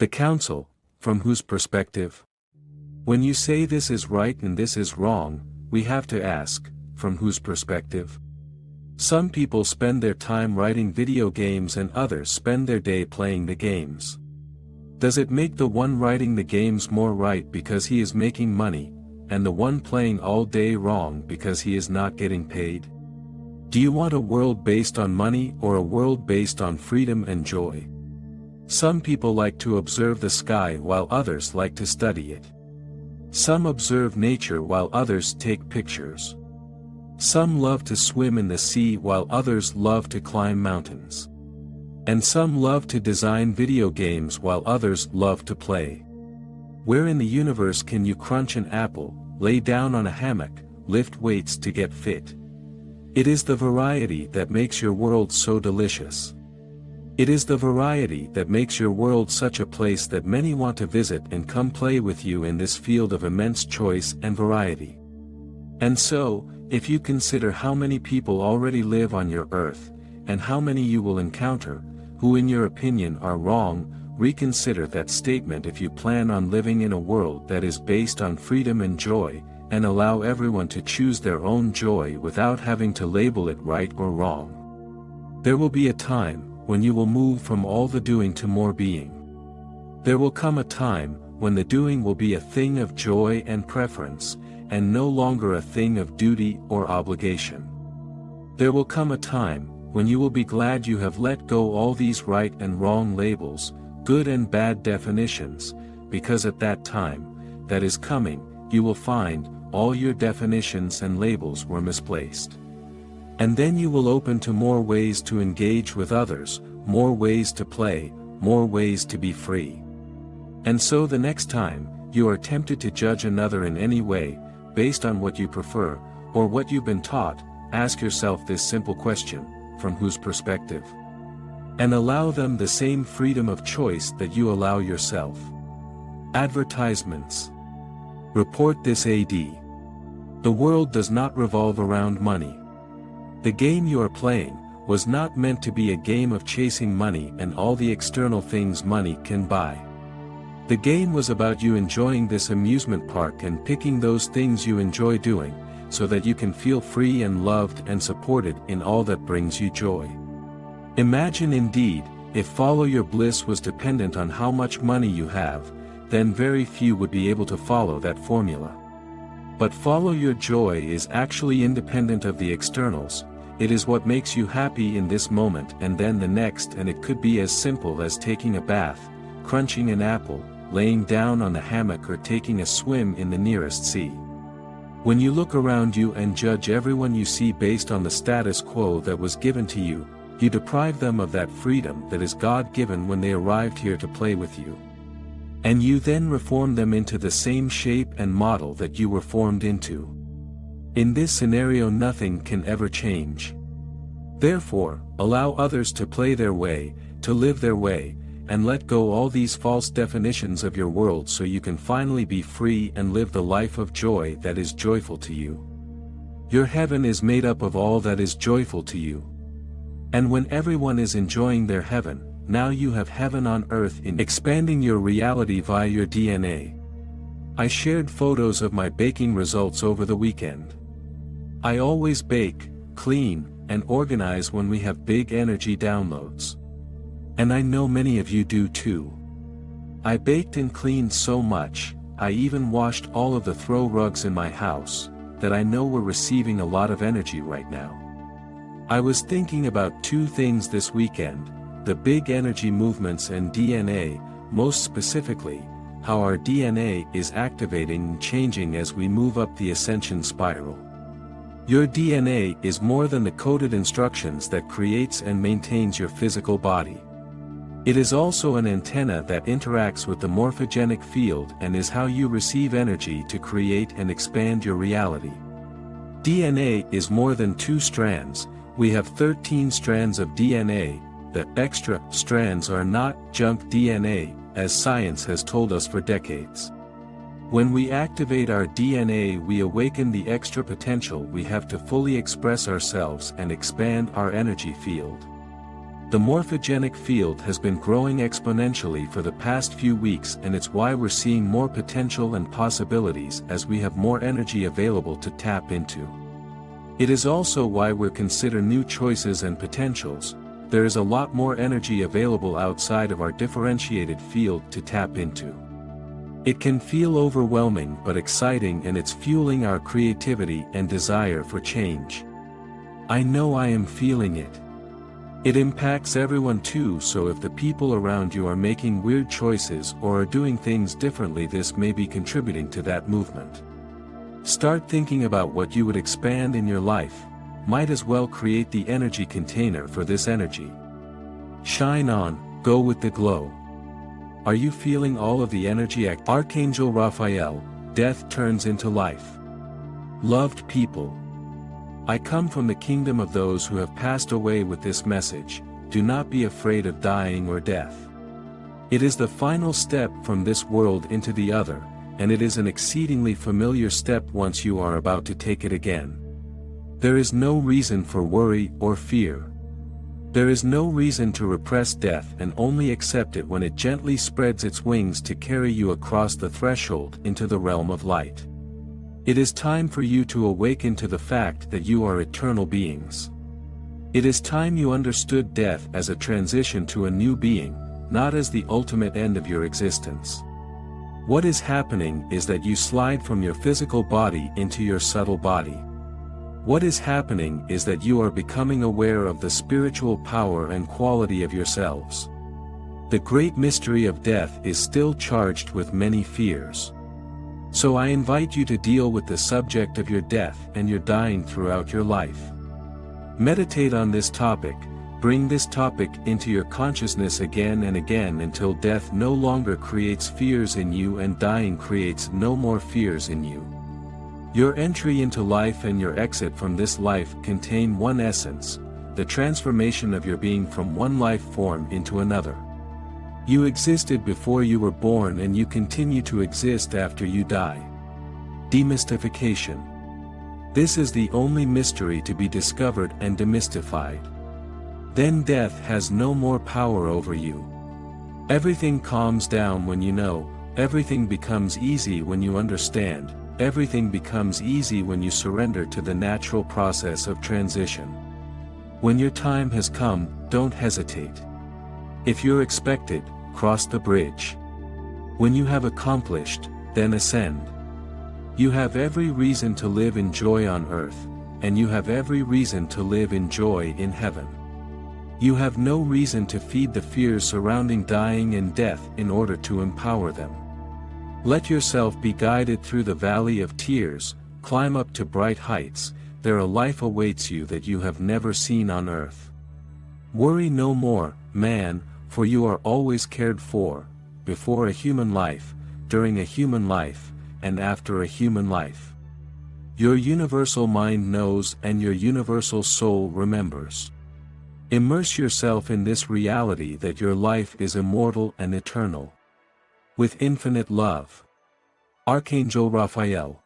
The council, from whose perspective? When you say this is right and this is wrong, we have to ask, from whose perspective? Some people spend their time writing video games and others spend their day playing the games. Does it make the one writing the games more right because he is making money, and the one playing all day wrong because he is not getting paid? Do you want a world based on money or a world based on freedom and joy? Some people like to observe the sky while others like to study it. Some observe nature while others take pictures. Some love to swim in the sea while others love to climb mountains. And some love to design video games while others love to play. Where in the universe can you crunch an apple, lay down on a hammock, lift weights to get fit? It is the variety that makes your world so delicious. It is the variety that makes your world such a place that many want to visit and come play with you in this field of immense choice and variety. And so, if you consider how many people already live on your earth, and how many you will encounter, who in your opinion are wrong, reconsider that statement if you plan on living in a world that is based on freedom and joy, and allow everyone to choose their own joy without having to label it right or wrong. There will be a time when you will move from all the doing to more being. There will come a time when the doing will be a thing of joy and preference, and no longer a thing of duty or obligation. There will come a time when you will be glad you have let go all these right and wrong labels, good and bad definitions, because at that time, that is coming, you will find, all your definitions and labels were misplaced. And then you will open to more ways to engage with others, more ways to play, more ways to be free. And so the next time, you are tempted to judge another in any way, based on what you prefer, or what you've been taught, ask yourself this simple question, from whose perspective? And allow them the same freedom of choice that you allow yourself. Advertisements. Report this AD. The world does not revolve around money. The game you are playing was not meant to be a game of chasing money and all the external things money can buy. The game was about you enjoying this amusement park and picking those things you enjoy doing, so that you can feel free and loved and supported in all that brings you joy. Imagine indeed, if follow your bliss was dependent on how much money you have, then very few would be able to follow that formula. But follow your joy is actually independent of the externals. It is what makes you happy in this moment and then the next, and it could be as simple as taking a bath, crunching an apple, laying down on the hammock, or taking a swim in the nearest sea. When you look around you and judge everyone you see based on the status quo that was given to you, you deprive them of that freedom that is God-given when they arrived here to play with you. And you then reform them into the same shape and model that you were formed into. In this scenario, nothing can ever change. Therefore, allow others to play their way, to live their way, and let go all these false definitions of your world so you can finally be free and live the life of joy that is joyful to you. Your heaven is made up of all that is joyful to you. And when everyone is enjoying their heaven, now you have heaven on earth in expanding your reality via your DNA. I shared photos of my baking results over the weekend. I always bake, clean, and organize when we have big energy downloads. And I know many of you do too. I baked and cleaned so much, I even washed all of the throw rugs in my house, that I know we're receiving a lot of energy right now. I was thinking about two things this weekend, the big energy movements and DNA, most specifically, how our DNA is activating and changing as we move up the ascension spiral. Your DNA is more than the coded instructions that creates and maintains your physical body. It is also an antenna that interacts with the morphogenic field and is how you receive energy to create and expand your reality. DNA is more than 2 strands, we have 13 strands of DNA, the extra strands are not junk DNA, as science has told us for decades. When we activate our DNA, we awaken the extra potential we have to fully express ourselves and expand our energy field. The morphogenic field has been growing exponentially for the past few weeks, and it's why we're seeing more potential and possibilities as we have more energy available to tap into. It is also why we consider new choices and potentials. There is a lot more energy available outside of our differentiated field to tap into. It can feel overwhelming but exciting, and it's fueling our creativity and desire for change. I know I am feeling it. It impacts everyone too, so if the people around you are making weird choices or are doing things differently, this may be contributing to that movement. Start thinking about what you would expand in your life. Might as well create the energy container for this energy. Shine on, go with the glow. Are you feeling all of the energy? Archangel Raphael, death turns into life. Loved people, I come from the kingdom of those who have passed away with this message: do not be afraid of dying or death. It is the final step from this world into the other, and it is an exceedingly familiar step once you are about to take it again. There is no reason for worry or fear. There is no reason to repress death and only accept it when it gently spreads its wings to carry you across the threshold into the realm of light. It is time for you to awaken to the fact that you are eternal beings. It is time you understood death as a transition to a new being, not as the ultimate end of your existence. What is happening is that you slide from your physical body into your subtle body. What is happening is that you are becoming aware of the spiritual power and quality of yourselves. The great mystery of death is still charged with many fears. So I invite you to deal with the subject of your death and your dying throughout your life. Meditate on this topic, bring this topic into your consciousness again and again until death no longer creates fears in you and dying creates no more fears in you. Your entry into life and your exit from this life contain one essence: the transformation of your being from one life form into another. You existed before you were born, and you continue to exist after you die. Demystification. This is the only mystery to be discovered and demystified. Then death has no more power over you. Everything calms down when you know, everything becomes easy when you understand, everything becomes easy when you surrender to the natural process of transition. When your time has come, don't hesitate. If you're expected, cross the bridge. When you have accomplished, then ascend. You have every reason to live in joy on earth, and you have every reason to live in joy in heaven. You have no reason to feed the fears surrounding dying and death in order to empower them. Let yourself be guided through the valley of tears, climb up to bright heights. There a life awaits you that you have never seen on earth. Worry no more, man, for you are always cared for, before a human life, during a human life, and after a human life. Your universal mind knows and your universal soul remembers. Immerse yourself in this reality that your life is immortal and eternal. With infinite love. Archangel Raphael.